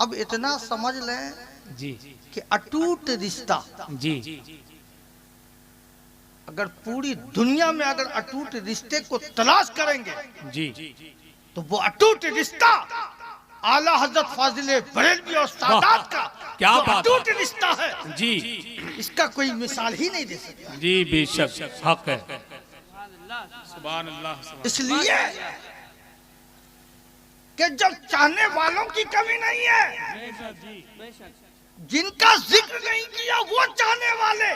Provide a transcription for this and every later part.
अब इतना समझ लें जी कि अटूट रिश्ता, जी अगर पूरी दुनिया में अगर अटूट रिश्ते को तलाश करेंगे जी तो वो अटूट रिश्ता आला हजरत फाजिले बरेलवी और सादात का क्या जो बात अटूट रिश्ता है, जी इसका कोई मिसाल ही नहीं दे सकता। जी बेशक हक है। सुभान अल्लाह। इसलिए कि जब चाहने वालों की कमी नहीं है, जिनका जिक्र नहीं किया वो चाहने वाले,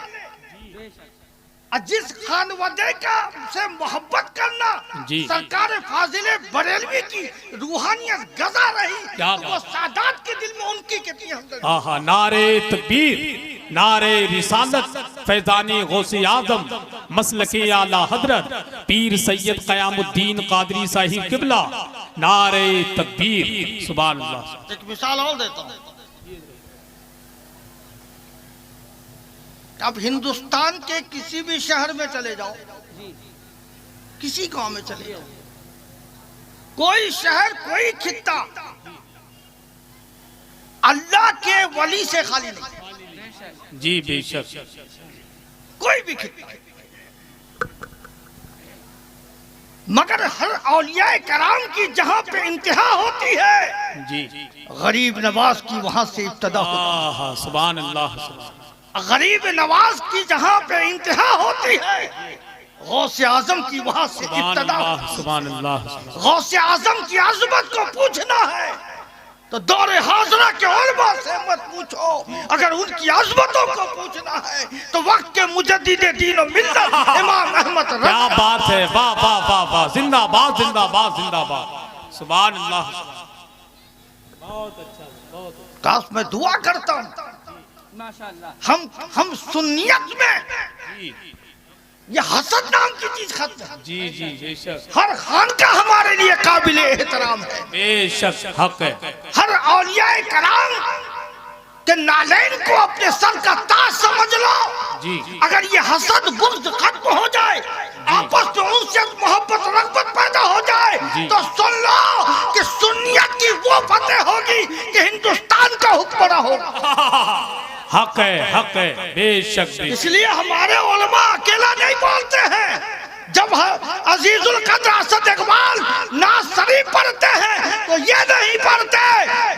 और जिस खानवादे का से मोहब्बत करना जी। सरकार फाजिले बरेलवी की रूहानियत गजा रही, क्या तो वो सादात के दिल में उनकी कितनी हमदर्दी। आहा, नारे तकबीर, नारे रिसालत, फैजानी गौसे आजम, मसलके आला हजरत पीर सैयद क़यामुद्दीन कादरी साहिब किबला, नारे तकबीर। सुभान अल्लाह। एक मिसाल और देता हूँ। अब हिंदुस्तान के किसी भी शहर में चले जाओ, किसी गांव में चले जाओ, कोई शहर कोई खित्ता अल्लाह के वली से खाली नहीं। जी बेशक। कोई भी खित्ता, मगर हर औलिया कराम की जहां पे इंतहा होती है, जी गरीब नवाज की वहां से इब्तदा होती है। आहा, सुभान अल्लाह। गरीब नवाज की जहां पे इंतहा होती है, गौसे आजम की वहां से इब्तदा होती है। सुभान अल्लाह। गौसे आजम की अजमत को पूछना है तो दौरे हाजरा के उलमा से मत पूछो, अगर उनकी अजमतों को पूछना है तो वक्त के मुजद्दिद दीन और मिल्लत इमाम अहमद रज़ा। क्या बात है, वाह वाह वाह वाह, जिंदाबाद जिंदाबाद जिंदाबाद। सुभान अल्लाह। बहुत अच्छा, बहुत अच्छा। काश मैं दुआ करता हूँ हम सुन्नियत में ये हसद नाम की चीज खत्म है। जी जी बेशक। हर खान का हमारे लिए काबिल एहतराम है, बेशक हक है। हर औलिया कराम के नालैन को अपने सर का ताज समझ लो। जी अगर ये हसद बुग़्ज़ खत्म हो जाए, आपस में उनसे मोहब्बत रग़बत पैदा हो जाए, तो सुन लो कि सुन्नियत की वो फतेह होगी कि हिंदुस्तान का हुक्मरान होगा। हक है बेशक। इसलिए हमारे उलमा अकेला नहीं बोलते हैं। जब अजीजुल कद्र असद इकबाल नाज़ शरीफ पढ़ते हैं तो ये नहीं पढ़ते,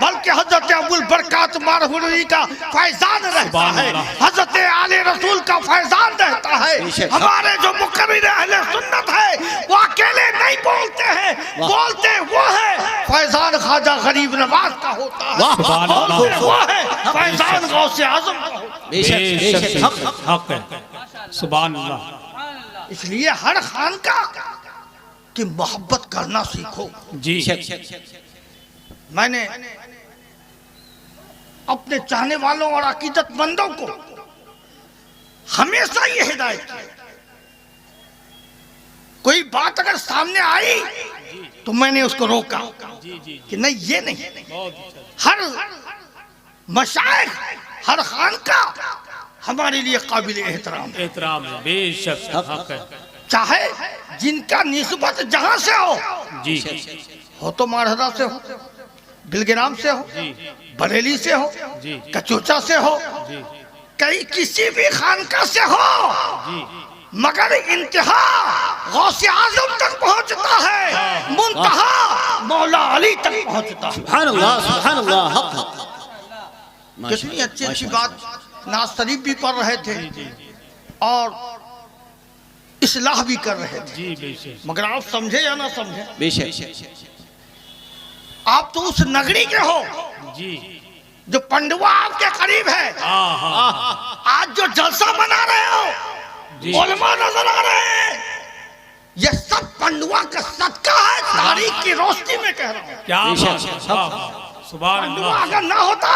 बल्कि हजरत अबुल बरकात मारहुरी का फैजान रहता है, हजरत आले रसूल का फैजान रहता है। हमारे जो मुकर्रिर अहले सुन्नत है वो अकेले नहीं बोलते हैं, बोलते वो है फैजान ख्वाजा गरीब नवाज का होता है, बोलते वो है फैजान गौसे आजम का होता है। बेशक हक है। सुभान अल्लाह। इसलिए हर खान का कि मोहब्बत करना सीखो। जी मैंने अपने चाहने वालों और अकीदतमंदों को हमेशा ये हिदायत की, कोई बात अगर सामने आई तो मैंने उसको रोका कि नहीं ये नहीं। हर मशाइख हर खान का हमारे लिए काबिल एहतराम है। बेशक हक है। चाहे जिनका निस्बत जहां से जी हो तो मारहरा से हो, बिलग्राम से हो, बरेली से हो, कचोचा से हो, कहीं किसी भी खानका से हो, मगर इंतहा गौसे आजम तक पहुंचता है, मुंतहा मौला अली तक पहुंचता है। सुभान अल्लाह, सुभान अल्लाह। कितनी अच्छी अच्छी बात नाज़ शरीफ भी पढ़ रहे थे और इस्लाह भी कर रहे थे, मगर आप समझे या ना समझे, बेशक आप तो उस नगरी के हो जी जो पंडवा आपके करीब है। आज जो जलसा मना रहे हो, उलमा नजर आ रहे हैं, ये सब पंडवा का सदका है, तारीख की रोशनी में कह रहा हूँ। क्या सुभान पंडवा अल्लाह। अगर ना होता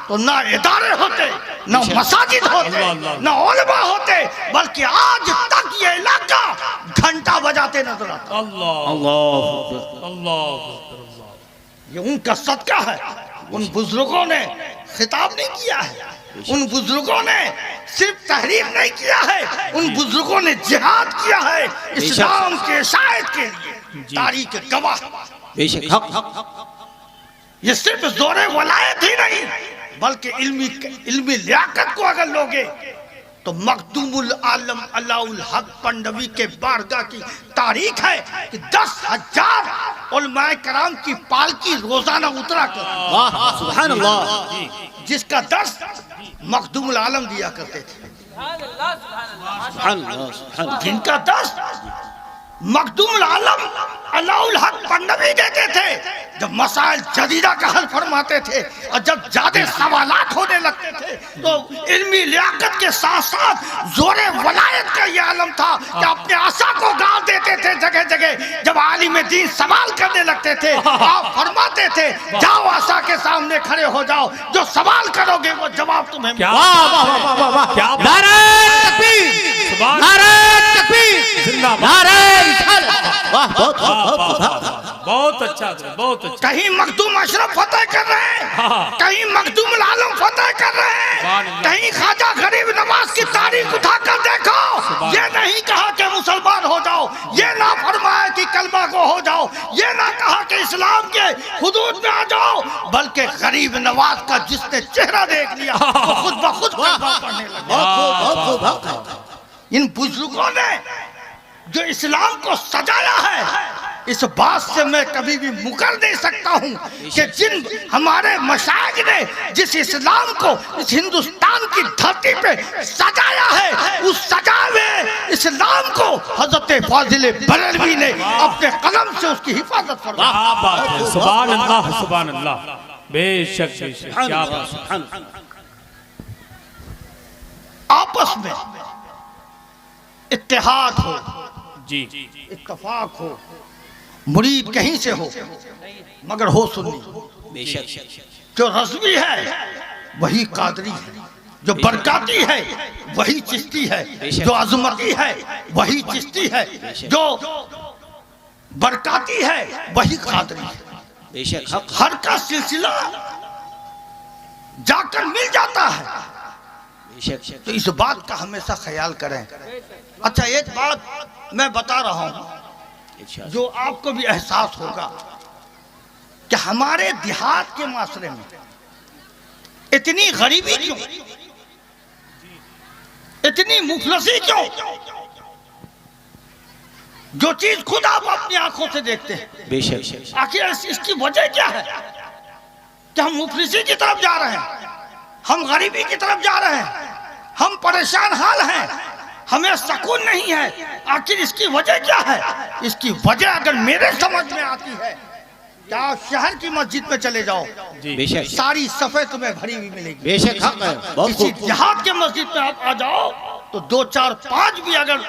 तो ना इदारे होते, ना मसाजिद होते, ना उलमा होते, बल्कि आज तक ये इलाका घंटा बजाते नजर आता। अल्लाह अल्लाह अल्लाह। ये उनका सदका है। उन बुजुर्गों ने खिताब नहीं किया है, उन बुजुर्गों ने सिर्फ तहरीर नहीं किया है, उन बुजुर्गों ने जिहाद किया है इस्लाम के शायद के लिए। तारीख गवाह। बेशक हक। ये सिर्फ जोरे वलायत ही नहीं बल्कि इल्मी लियाकत को अगर लोगे तो मखदूमुल आलम अलाउल हक पंडवी के बारगाह की तारीख है कि 10,000 उलमाए कराम की पालकी रोजाना उतरा कर वाह सुभान अल्लाह जिसका दर्स मखदूमुल आलम दिया करते थे, सुभान अल्लाह सुभान अल्लाह। जिनका दर्स मखदूमुल आलम अलाउल हक पंडवी देते थे जब मसाइल जदीदा का हल फरमाते थे और जब ज्यादा सवालात होने लगते थे तो इल्मी लियाकत के साथ साथ जोरे वलायत का ये आलम था कि अपने आशा को गाड़ देते थे जगह जगह। जब आलिम दीन सवाल करने लगते थे आप फरमाते थे जाओ आशा के सामने खड़े हो जाओ, जो सवाल करोगे वो जवाब तुम्हें क्या वाह वाह वाह वाह वाह क्या नारे तकबीर सुभान नारे तकबीर जिंदाबाद। नारे रिसालत। वाह बहुत अच्छा बहुत अच्छा। कहीं मखदूम अशरफ फतेह कर रहे हैं, हाँ। कहीं मखदूम आलम फतेह कर रहे हैं, सुभान अल्लाह। कहीं ख्वाजा गरीब नवाज की तारीख उठाकर देखो। ये नहीं कहा कि मुसलमान हो जाओ, ये ना फरमाया कि कलमा को हो जाओ, ये ना कहा कि इस्लाम के हुदूद में आ जाओ, बल्कि गरीब नवाज का जिसने चेहरा देख लिया वो खुद ब खुद कलमा पढ़ने लगे। बहुत खूब। इन बुजुर्गों ने जो इस्लाम को सजाया है इस बात से मैं कभी भी मुकर नहीं सकता हूँ कि जिन हमारे मशाइख ने जिस इस्लाम को इस हिंदुस्तान की धरती पे सजाया है उस सजाए इस्लाम को हजरत फाजिल बरेलवी ने अपने कलम से उसकी हिफाजत फरमाई। क्या बात है, सुभान अल्लाह सुभान अल्लाह। बेशक बेशक क्या बात है। आपस में इत्तेहाद हो, जी इत्तफाक हो, मुरीद कहीं से हो मगर हो सुन्नी। बेशक जो रज़वी है वही कादरी है, जो बरकाती है वही चिश्ती है, जो अजमती है वही चिश्ती है, जो बरकाती है वही कादरी है। बेशक हर का सिलसिला जाकर मिल जाता है, बेशक तो इस बात का हमेशा ख्याल करें। अच्छा एक बात मैं बता रहा हूँ जो आपको भी एहसास होगा कि हमारे देहात के माशरे में इतनी गरीबी क्यों, इतनी मुफलसी क्यों? जो चीज खुद आप अपनी आंखों से देखते हैं, बेशक आखिर इसकी वजह क्या है कि हम मुफलिसी की तरफ जा रहे हैं, हम गरीबी की तरफ जा रहे हैं, हम परेशान हाल हैं, हमें सुकून नहीं है। आखिर इसकी वजह क्या है? इसकी वजह अगर मेरे समझ में आती है क्या आप शहर की मस्जिद में चले जाओ, बेशक सारी सफे तुम्हें भरी हुई मिलेगी। बेशक हक है। बहुत किसी खूब। देहात के मस्जिद में आप आ जाओ तो 2 4 5 भी अगर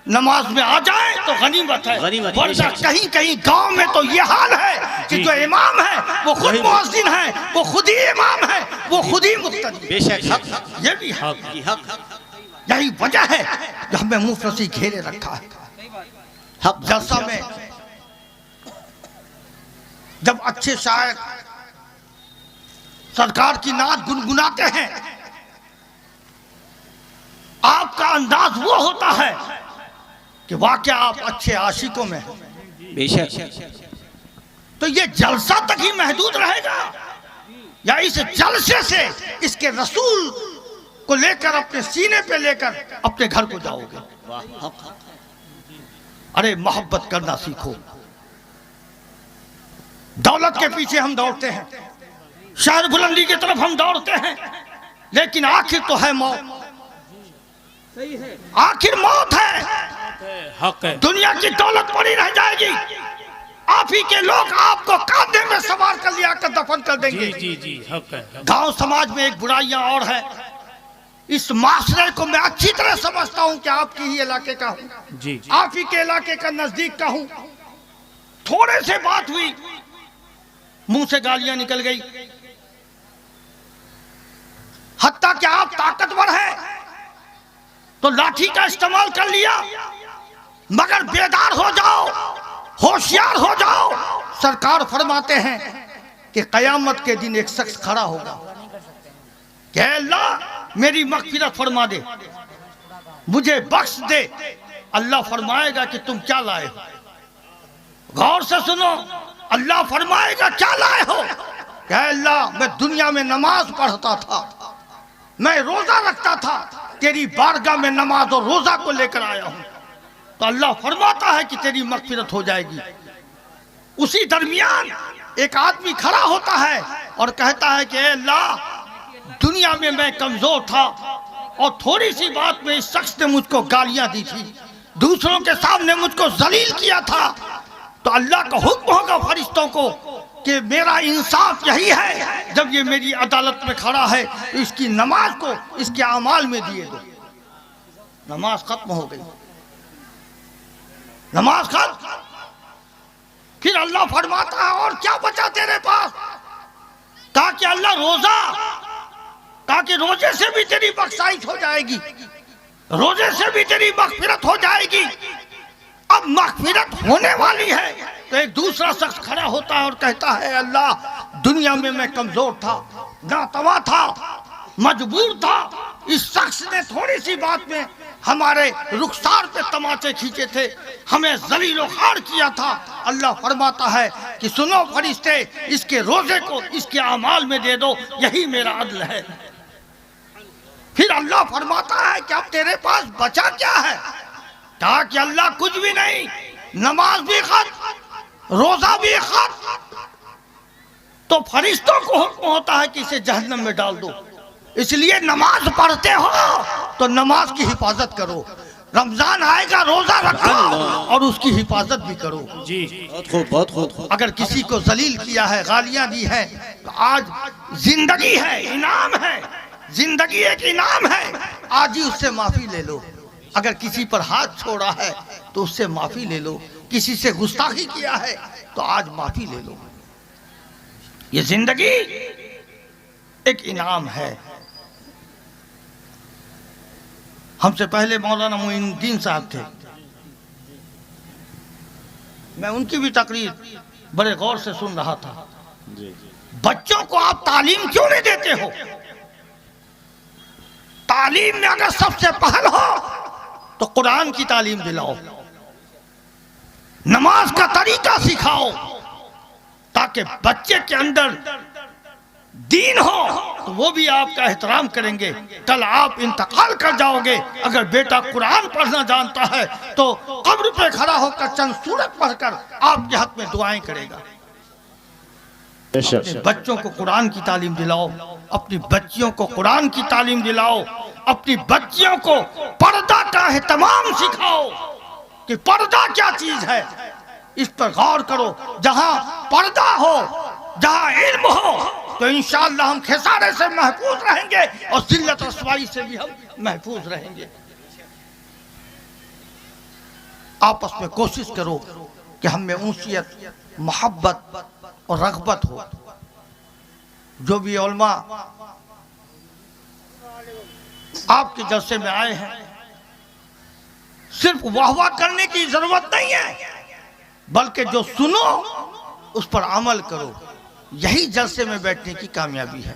नमाज में आ जाए तो गनीमत है। गनीमत, वरना बेशक। कहीं कहीं गांव में तो ये हाल है कि जो इमाम है वो खुद वही- मुअज्जिन है, वो खुद ही इमाम है, वो खुद ही मुक्तदी। बेशक हक ये भी है, हक यही वजह है जो हमें मुफलसी घेरे रखा है। हक जलसा में जब अच्छे शायर सरकार की नात गुनगुनाते हैं आपका अंदाज वो होता है कि वाकया आप अच्छे आशिकों में हैं। बेशक तो ये जलसा तक ही महदूद रहेगा या इस जलसे से इसके रसूल को लेकर अपने सीने पे लेकर अपने घर को जाओगे? वाह हक अरे मोहब्बत करना सीखो। दौलत के पीछे हम दौड़ते हैं, शहर बुलंदी की तरफ हम दौड़ते हैं, लेकिन आखिर तो है मौत। आखिर मौत है, हक है। दुनिया की दौलत पड़ी रह जाएगी, आप ही के लोग आपको कांधे में सवार कर लिया कर दफन कर देंगे। जी हक है। गांव समाज में एक बुराइयां और है, इस माशरे को मैं अच्छी तरह समझता हूं कि आपके ही इलाके का हूं, जी आप ही के इलाके का नजदीक का हूं। थोड़े से बात हुई, मुंह से गालियां निकल गई, हत्ता कि आप ताकतवर हैं तो लाठी का इस्तेमाल कर लिया। मगर बेदार हो जाओ, होशियार हो जाओ। सरकार फरमाते हैं कि कयामत के दिन एक शख्स खड़ा होगा कि अल्लाह मेरी मग़फ़िरत फरमा दे, मुझे बख्श दे। अल्लाह फरमाएगा कि तुम क्या लाए हो? गौर से सुनो, अल्लाह फरमाएगा क्या लाए हो? कि अल्लाह मैं दुनिया में नमाज पढ़ता था, मैं रोजा रखता था, तेरी बारगाह में नमाज और रोजा को लेकर आया हूं, तो अल्लाह फरमाता है कि तेरी मगफिरत हो जाएगी। उसी दरमियान एक आदमी खड़ा होता है और कहता है कि अल्लाह दुनिया में मैं कमजोर था और थोड़ी सी बात में इस शख्स ने मुझको गालियां दी थी, दूसरों के सामने मुझको जलील किया था, तो अल्लाह का हुक्म होगा फरिश्तों को कि मेरा इंसाफ यही है, जब ये मेरी अदालत में खड़ा है तो इसकी नमाज को इसके अमाल में दिए दो। नमाज खत्म हो गई, नमाज खत्म। फिर अल्लाह फरमाता है और क्या बचा तेरे पास? कहा कि अल्लाह रोजा, कहा कि रोजे से भी तेरी बख्शाइश हो जाएगी, रोजे से भी तेरी मगफिरत हो जाएगी। अब मगफिरत होने वाली है तो एक दूसरा शख्स खड़ा होता है और कहता है अल्लाह दुनिया में मैं कमजोर था, नातवा था, मजबूर था, इस शख्स ने थोड़ी सी बात में हमारे रुखसार पे तमाचे खींचे थे, हमें जलीलो खार किया था। अल्लाह फरमाता है कि सुनो फरिश्ते, इसके रोजे को इसके अमाल में दे दो, यही मेरा अदल है। फिर अल्लाह फरमाता है कि अब तेरे पास बचा क्या है? कहा कि अल्लाह कुछ भी नहीं, नमाज भी खत्म, रोजा भी खत्म। तो फरिश्तों को हुक्म होता है कि इसे जहन्नम में डाल दो, इसलिए नमाज पढ़ते हो तो नमाज की हिफाजत करो, रमजान आएगा रोजा रखो और उसकी हिफाजत भी करो। जी बहुत खूब, बहुत खूब। अगर किसी को जलील किया है, गालियां दी है, तो आज जिंदगी है, इनाम है, जिंदगी एक इनाम है, आज ही उससे माफी ले लो। अगर किसी पर हाथ छोड़ा है तो उससे माफी ले लो, किसी से गुस्ताखी किया है तो आज माफी ले लो। ये जिंदगी एक इनाम है। हमसे पहले मौलाना मोइनुद्दीन साहब थे, मैं उनकी भी तकरीर बड़े गौर से सुन रहा था। बच्चों को आप तालीम क्यों नहीं देते हो? तालीम में अगर सबसे पहल हो तो कुरान की तालीम दिलाओ, नमाज का तरीका सिखाओ, ताकि बच्चे के अंदर दीन हो तो वो भी आपका एहतराम करेंगे। कल आप इंतकाल कर जाओगे, अगर बेटा कुरान पढ़ना जानता है तो कब्र पे खड़ा होकर चंद सूरत पढ़कर आपके हक में दुआएं करेगा। अपने बच्चों को कुरान की तालीम दिलाओ, अपनी बच्चियों को कुरान की तालीम दिलाओ, अपनी बच्चियों को पर्दा का एहतमाम सिखाओ कि पर्दा क्या चीज है, इस पर गौर करो। जहां पर्दा हो, जहां इल्म हो, तो इंशाअल्लाह हम खेसारे से महफूज रहेंगे और जिल्लत रसवाई से भी हम महफूज रहेंगे। आपस में कोशिश करो कि हम में ऊंसियत, मोहब्बत और रग़बत हो। जो भी उलमा आपके जलसे में आए हैं, सिर्फ वाह वाह करने की जरूरत नहीं है, बल्कि जो सुनो उस पर अमल करो, यही जलसे में बैठने की कामयाबी है।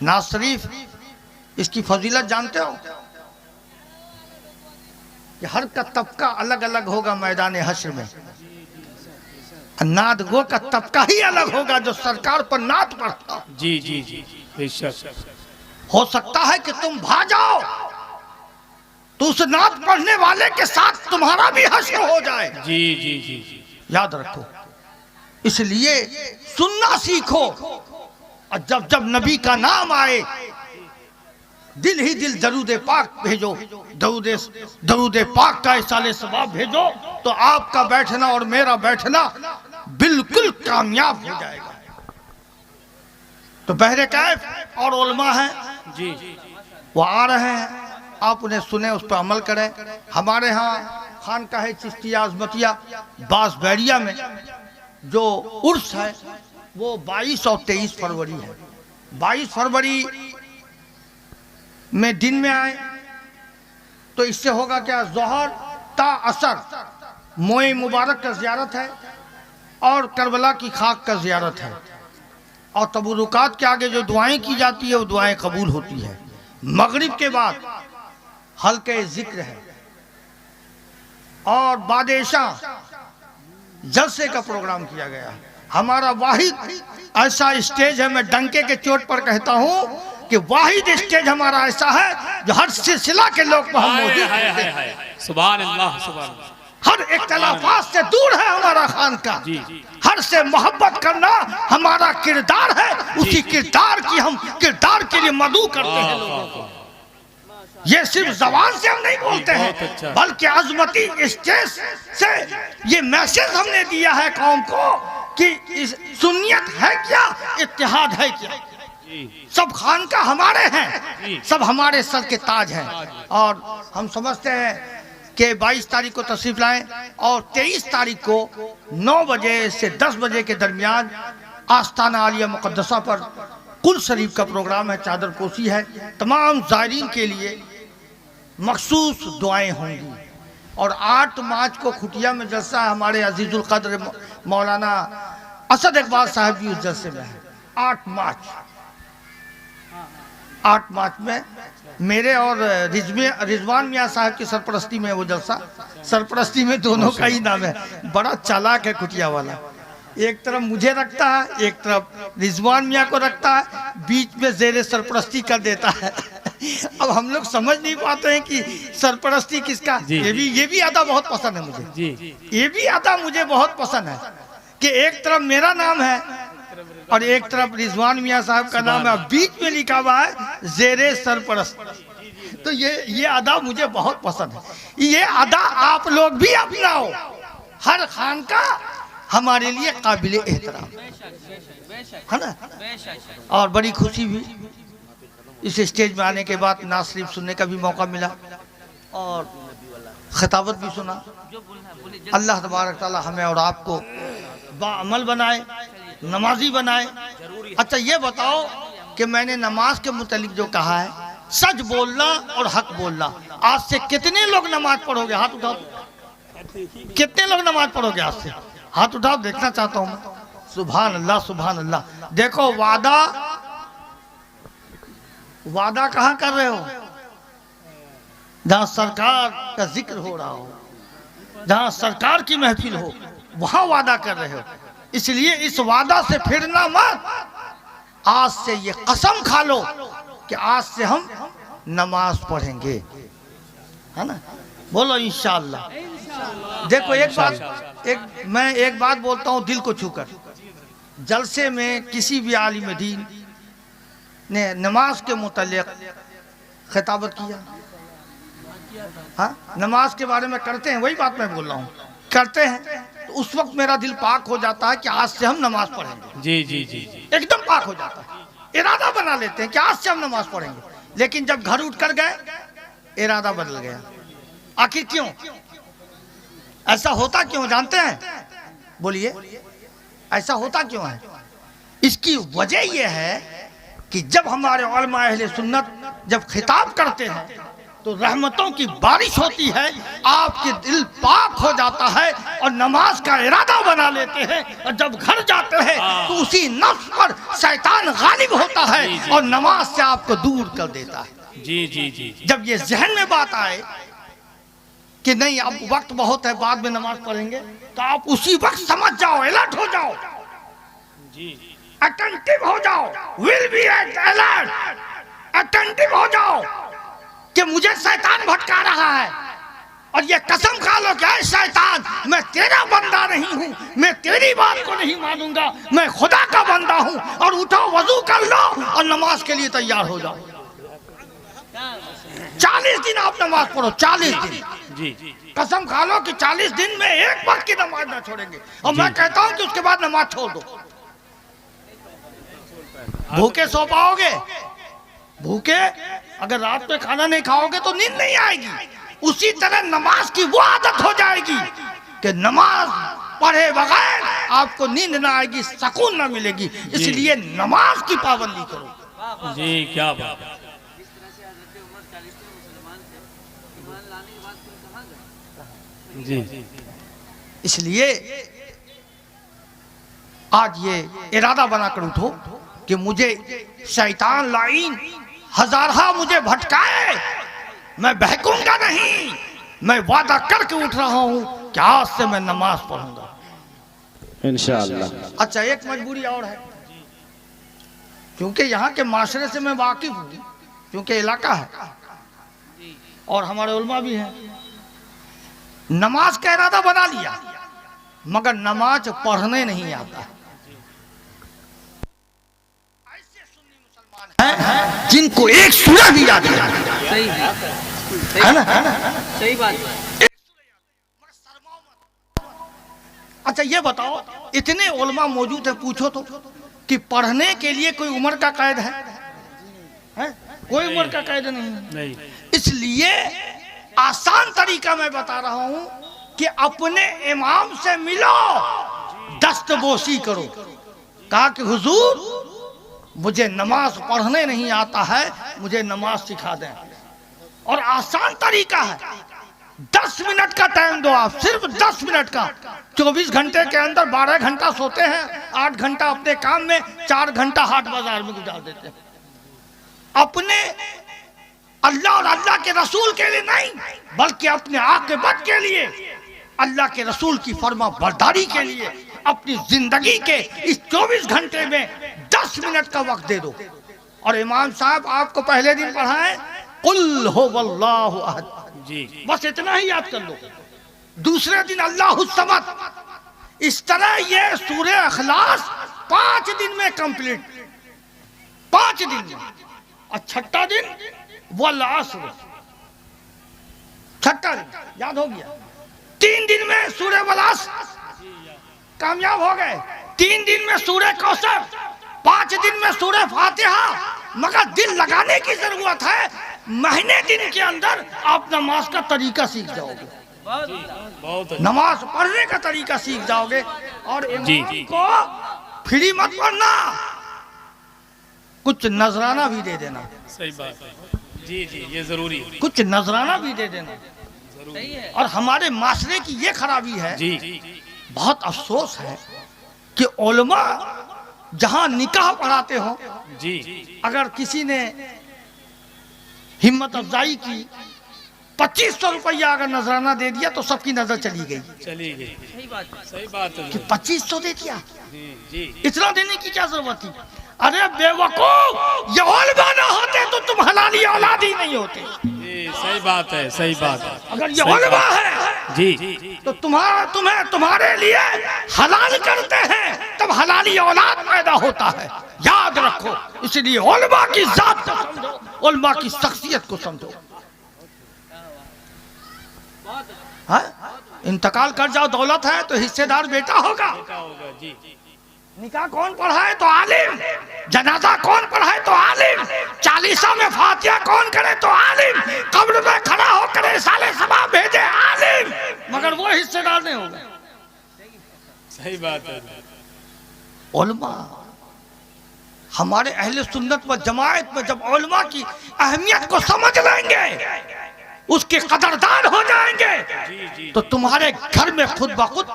नाज शरीफ, इसकी फजीलत जानते हो कि हर का तबका अलग अलग होगा मैदान हश्र में। नाद गो का तबका ही अलग होगा जो सरकार पर नात पढ़ता। जी जी जी बेशक। हो सकता है कि तुम भाग जाओ तो उस नात पढ़ने वाले के साथ तुम्हारा भी हश्र हो जाए। जी जी जी जी याद रखो, इसलिए सुनना सीखो, और जब जब नबी का नाम आए दिल ही दिल दरूद पाक भेजो, दरूद पाक का इसाले सवाब भेजो, तो आपका बैठना और मेरा बैठना बिल्कुल कामयाब हो जाएगा। तो बहरे कैफ और उलमा हैं जी, वो आ रहे हैं, आप उन्हें सुने, उस पर अमल करें। हमारे यहाँ खानकाह चिश्तिया अज़मतिया बास बैरिया में जो उर्स है वो 22 और 23 फरवरी है। 22 फरवरी में दिन में आए तो इससे होगा क्या, जोहर ता असर मोए मुबारक का ज़ियारत है और करबला की खाक का ज़ियारत है, और तबरुकात के आगे जो दुआएं की जाती है वो दुआएं कबूल होती है। मगरिब के बाद हल्के जिक्र है और बादेशा जलसे का प्रोग्राम किया गया है। हमारा वाहिद ऐसा स्टेज है, मैं डंके के चोट पर कहता हूँ कि वाहिद स्टेज हमारा ऐसा है जो हर सिलसिला के लोग वहाँ मौजूद हैं। सुभान अल्लाह, सुभान अल्लाह। हर इख्तलाफात से दूर है हमारा खानका। जी। हर से मोहब्बत करना हमारा किरदार है। उसी किरदार की हम किरदार के लिए मदू करते हैं लोगों को। ये सिर्फ जबान से हम नहीं बोलते हैं, बल्कि अजमती स्टेज से ये मैसेज हमने दिया है कौम को कि सुन्नियत है क्या, इत्तेहाद है क्या। सब खानका हमारे हैं, सब हमारे सर के ताज हैं। और हम समझते हैं कि 22 तारीख को तशरीफ लाएं और 23 तारीख को 9 बजे से 10 बजे के दरमियान आस्ताना आलिया मुक़द्दसा पर कुल शरीफ का प्रोग्राम है, चादर पोशी है। तमाम ज़ायरीन के लिए मखसूस दुआएं होंगी। और 8 मार्च को खुटिया में जलसा है, हमारे अजीजुल क़द्र मौलाना असद इकबाल साहब भी उस जलसे में है। 8 मार्च में मेरे और रिजवान मियाँ साहब की सरपरस्ती में वो जलसा। सरपरस्ती में दोनों का ही नाम है। बड़ा चालाक है खुटिया वाला, एक तरफ मुझे रखता है, एक तरफ रिजवान मियाँ को रखता है, बीच में जेरे सरपरस्ती कर देता है। अब हम लोग समझ नहीं पाते हैं कि सरपरस्ती किसका। ये भी अदा बहुत पसंद है मुझे। ये भी अदा मुझे बहुत पसंद है कि एक तरफ मेरा नाम है और एक तरफ रिजवान मियाँ साहब का नाम है, बीच में लिखा हुआ है जेरे सरपरस्त। तो ये अदा मुझे बहुत पसंद है। ये अदा आप लोग भी अपनाओ। हर खानका हमारे लिए काबिल एहतराम है ना। और बड़ी खुशी हुई इस स्टेज में आने के बाद नात शरीफ सुनने का भी मौका मिला और खिताबत भी सुना। अल्लाह तबारक ताला हमें और आपको बाअमल बनाए, नमाजी बनाए। अच्छा ये बताओ कि मैंने नमाज के मुतालिक जो कहा है, सच बोलना और हक बोलना, आज से कितने लोग नमाज पढ़ोगे? हाथ उठाओ। कितने लोग नमाज पढ़ोगे आज से? हाथ उठाओ, देखना चाहता हूँ। सुभान अल्लाह, सुभान अल्लाह। देखो वादा कहाँ कर रहे हो? जहाँ सरकार का जिक्र हो रहा हो, जहाँ सरकार की महफिल हो, वहाँ वादा कर रहे हो। इसलिए इस वादा से फिरना मत। आज से ये कसम खा लो कि आज से हम नमाज पढ़ेंगे, है ना। बोलो इंशाअल्लाह। देखो मैं एक बात बोलता हूँ दिल को छूकर। जलसे में किसी भी आलिम दीन ने नमाज के मुतालिक खिताबत किया? हाँ, नमाज के बारे में करते हैं, वही बात मैं बोल रहा हूँ, करते हैं तो उस वक्त मेरा दिल पाक हो जाता है कि आज से हम नमाज पढ़ेंगे। जी जी जी जी, एकदम पाक हो जाता है। इरादा बना लेते हैं कि आज से हम नमाज पढ़ेंगे, लेकिन जब घर उठ कर गए इरादा बदल गया। आखिर क्यों ऐसा होता? क्यों जानते हैं? बोलिए, ऐसा होता क्यों है? इसकी वजह यह है कि जब हमारे उलमा अहले सुन्नत जब खिताब करते हैं तो रहमतों की बारिश होती है, आपके दिल पाक हो जाता है और नमाज का इरादा बना लेते हैं। और जब घर जाते हैं तो उसी नफ्स पर शैतान गालिब होता है और नमाज से आपको दूर कर देता है। जी जी जी। जब ये जहन में बात आए कि नहीं अब वक्त बहुत है, बाद में नमाज पढ़ेंगे, तो आप उसी वक्त समझ जाओ, अलर्ट हो जाओ, अटेंटिव हो जाओ, विल बी अलर्ट, अटेंटिव हो जाओ कि मुझे शैतान भटका रहा है। और ये कसम खा लो कि शैतान, मैं तेरा बंदा नहीं हूँ, मैं तेरी बात को नहीं मानूंगा, मैं खुदा का बंदा हूँ। और उठो, वजू कर लो और नमाज के लिए तैयार हो जाओ। 40 दिन आप नमाज पढ़ो, 40 दिन। जी, कसम खा लो कि 40 दिन में एक वक्त की नमाज ना छोड़ेंगे। और मैं कहता हूँ कि उसके बाद नमाज छोड़ दो। भूखे सो पाओगे? भूखे अगर रात में खाना नहीं खाओगे तो नींद नहीं आएगी। उसी तरह नमाज की वो आदत हो जाएगी कि नमाज पढ़े बगैर आपको नींद ना आएगी, सुकून ना मिलेगी। इसलिए नमाज की पाबंदी करो। जी, क्या बात। जी, इसलिए आज ये इरादा बनाकर उठो कि मुझे शैतान लाइन हजारहा मुझे भटकाए, मैं बहकूंगा नहीं। मैं वादा करके उठ रहा हूँ कि आज से मैं नमाज पढ़ूंगा इंशाअल्लाह। अच्छा, एक मजबूरी और है। क्योंकि यहाँ के माशरे से मैं वाकिफ हूँ, क्योंकि इलाका है और हमारे उलमा भी हैं। नमाज का इरादा बना लिया मगर नमाज पढ़ने नहीं आता। ऐसे सुन्नी मुसलमान हैं जिनको एक सूरह भी याद नहीं आता। सही है ना? सही बात है। अच्छा ये बताओ, इतने उलमा मौजूद है, पूछो तो कि पढ़ने के लिए कोई उम्र का कैद है? कोई उम्र का कैद नहीं। इसलिए आसान तरीका मैं बता रहा हूं कि अपने इमाम से मिलो, दस्तबोसी करो। कहा कि हुजूर मुझे नमाज पढ़ने नहीं आता है, मुझे नमाज सिखा दें। और आसान तरीका है, 10 मिनट का टाइम दो आप, सिर्फ 10 मिनट का। 24 घंटे के अंदर 12 घंटा सोते हैं, 8 घंटा अपने काम में, 4 घंटा हाट बाजार में गुजार देते हैं। अपने अल्लाह और अल्लाह के रसूल के लिए नहीं, बल्कि अपने आक़िबत के लिए, अल्लाह के रसूल की फर्मा बरदारी के लिए अपनी जिंदगी के इस 24 घंटे में 10 मिनट का वक्त दे दो। और इमाम साहब आपको पहले दिन पढ़ाएं कुल हुवल्लाहु अहद, जी बस इतना ही याद कर लो। दूसरे दिन अल्लाहुस समद। इस तरह ये सूरह इखलास 5 दिन में कंप्लीट, 5 दिन में। और छठा दिन वल अस्र, छठा दिन याद हो गया। 3 दिन में सूरह वल अस्र कामयाब हो गए, 3 दिन में सूरह कौसर, 5 दिन में सूरह फातिहा। मगर दिल लगाने की जरूरत है, महीने दिन के अंदर आप नमाज का तरीका सीख जाओगे, नमाज पढ़ने का तरीका सीख जाओगे। और इमाम को फ्री मत पढ़ना, कुछ नजराना भी दे देना। सही बात है, जी जी ये जरूरी है, कुछ नजराना भी दे देना। सही है। और हमारे माशरे की ये खराबी है, जी बहुत अफसोस है कि उलमा जहां निकाह पढ़ाते हो, जी अगर किसी ने हिम्मत अफजाई की 2500 रुपया अगर नजराना दे दिया तो सबकी नजर चली गई। चली गई, सही बात है। सही बात है कि 2500 दे दिया, जी। इतना देने की क्या जरूरत थी? अरे बेवकूफ, ये उलमा ना होते तो तुम हलाली औलाद ही नहीं होते। जी सही बात है, सही बात है। अगर ये उलमा है जी तो तुम्हारे लिए हलाल करते हैं, तब हलाली औलाद पैदा होता है, याद रखो। इसलिए उलमा की जात को समझो, उलमा की शख्सियत को समझो। हाँ? इंतकाल कर जाओ, दौलत है तो हिस्सेदार बेटा होगा। जी निकाह कौन पढ़ाए तो आलिम, जनाजा कौन पढ़ाए तो आलिम, चालीसा में फातिहा कौन करे तो आलिम, कब्र में खड़ा होकर साले सभा भेजे आलिम, मगर वो हिस्सेदार नहीं होगा। सही बात है। उलमा, हमारे अहले सुन्नत व जमात में जब उलमा की अहमियत को समझ लेंगे, उसके कदरदान हो जाएंगे, तो तुम्हारे घर में खुद ब खुद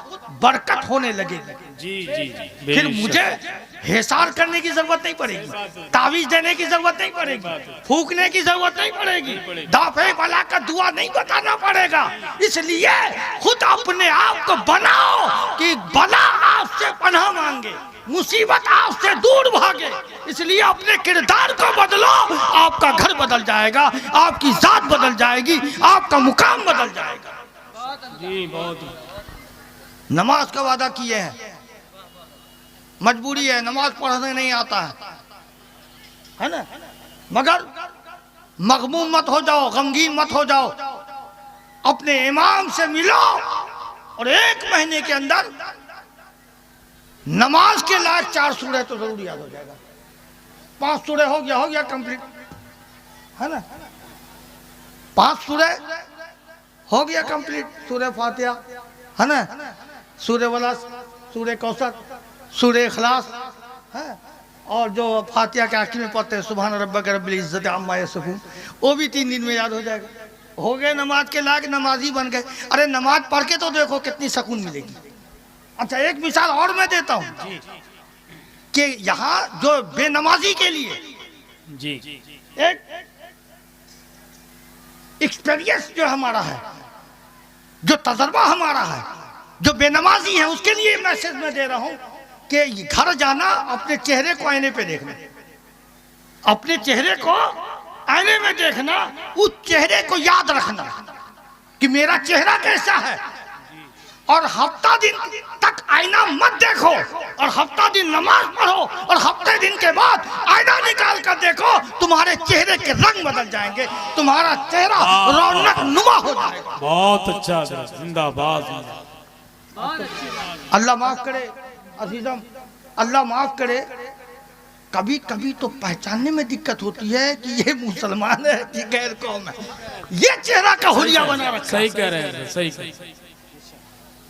बरकत होने लगेगी। जी जी जी फिर मुझे हिसार करने की जरूरत नहीं पड़ेगी, तावीज देने की जरूरत नहीं पड़ेगी, फूकने की जरूरत नहीं पड़ेगी, दाफे बला का दुआ नहीं बताना पड़ेगा। इसलिए खुद अपने आप को बनाओ कि बला आपसे पनाह मांगे, मुसीबत आपसे दूर भागे। इसलिए अपने किरदार को बदलो, आपका घर बदल जाएगा, आपकी जात बदल जाएगी, आपका मुकाम बदल जाएगा। जी बहुत। नमाज का वादा किए हैं, मजबूरी है, नमाज पढ़ने नहीं आता है ना? मगर मगमूम मत हो जाओ, गमगीन मत हो जाओ, अपने इमाम से मिलो और 1 महीने के अंदर नमाज के लायक 4 सूरह तो जरूर याद हो जाएगा। 5 सूरह हो गया कंप्लीट, है ना? 5 सूरह हो गया कंप्लीट, सूरह फातिहा, है ना? सूरह वलास, सूरह कौसर, सूरह इखलास, है? और जो फातिहा के आखिर में पढ़ते हैं सुभान रब्बिक रब्बिल इज्जति अम्मा यसिफून, वो भी 3 दिन में याद हो जाएगा। हो गए नमाज के लायक, नमाजी बन गए। अरे नमाज पढ़ के तो देखो कितनी सुकून मिलेगी। अच्छा एक मिसाल और मैं देता हूँ कि यहाँ जो बेनमाजी के लिए जी एक एक्सपीरियंस जो हमारा है, जो तजर्बा हमारा है, जो बेनमाजी है, उसके लिए मैसेज मैं दे रहा हूँ कि घर जाना अपने चेहरे को आईने पे देखना। अपने चेहरे को आईने में देखना, उस चेहरे को याद रखना कि मेरा चेहरा कैसा है, और हफ्ता दिन तक आईना मत देखो, और हफ्ता दिन नमाज पढ़ो, और हफ्ते दिन के बाद आईना निकाल कर देखो, तुम्हारे चेहरे के रंग बदल जाएंगे, तुम्हारा चेहरा रौनक नुमा हो जाएगा। बहुत अच्छा, जिंदाबाद। बहुत अच्छी बात। अल्लाह माफ करे अजीजम, अल्लाह माफ करे। कभी कभी तो पहचानने में दिक्कत होती है कि ये मुसलमान है कि गैर कौम है। ये चेहरा का हुलिया बना रखा सही है, कह रहे हैं, सही।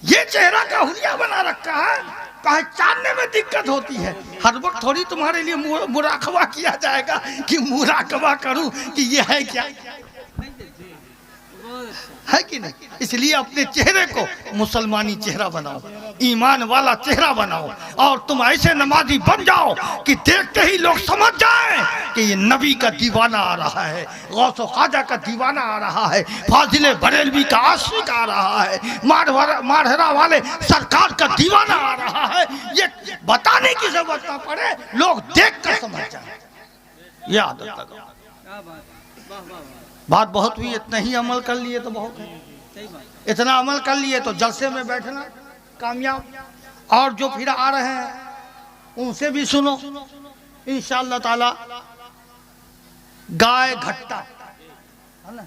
ये चेहरा का हुलिया बना रखा है, पहचानने में दिक्कत होती है। हर वक्त थोड़ी तुम्हारे लिए मुराकबा किया जाएगा कि मुराकबा करूं कि ये है क्या, है कि नहीं। इसलिए अपने चेहरे को मुसलमानी चेहरा बनाओ, ईमान वाला चेहरा बनाओ, और तुम ऐसे नमाजी बन जाओ कि देखते ही लोग समझ जाएं कि ये नबी का दीवाना आ रहा है, गौसो ख्वाजा का दीवाना आ रहा है, फाजिले बरेलवी का आशिक आ रहा है, मारहरा वाले सरकार का दीवाना आ रहा है। ये बताने की जरूरत ना पड़े, लोग देख कर समझ जाए। ये आदत लगाओ। क्या बात, वाह वाह वाह, बात बहुत हुई, इतना ही अमल कर लिए तो बहुत है। सही बात। इतना अमल कर लिए तो जलसे में बैठना कामयाब। और जो फिर आ रहे हैं उनसे भी सुनो इंशाअल्लाह ताला। गाय घट्टा है ना,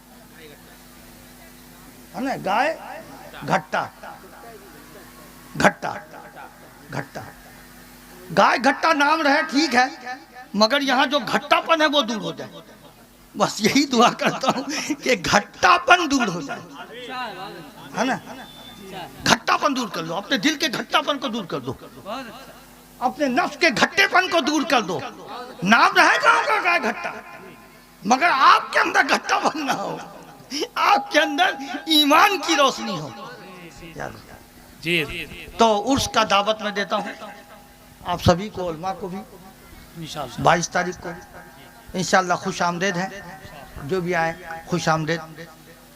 है ना, गाय घट्टा, घट्टा घट्टा, गाय घट्टा नाम रहे ठीक है, मगर यहाँ जो घट्टापन है वो दूर हो जाए। बस यही दुआ करता हूँ कि घट्टापन दूर हो जाए, अच्छा है, बहुत अच्छा, है ना। अच्छा, घट्टापन दूर कर लो, अपने दिल के घट्टापन को दूर कर दो, बहुत अच्छा। अपने नफ्स के घट्टेपन को दूर कर दो। नाम रहे गाँव का गाय घट्टा, मगर आपके अंदर घट्टापन ना हो, आपके अंदर ईमान की रोशनी हो। जी। तो उर्स का दावत में देता हूँ आप सभी को, उलमा को भी। 22 तारीख को इंशाअल्लाह खुश आमदेद है, जो भी आए खुश आमदेद,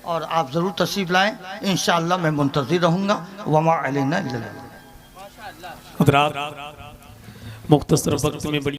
और आप ज़रूर तशरीफ़ लाएँ। इंशाअल्लाह मैं मुंतज़िर रहूँगा। वमा अलैना इल्ला। हज़रात, मुख्तसर वक्त में बड़ी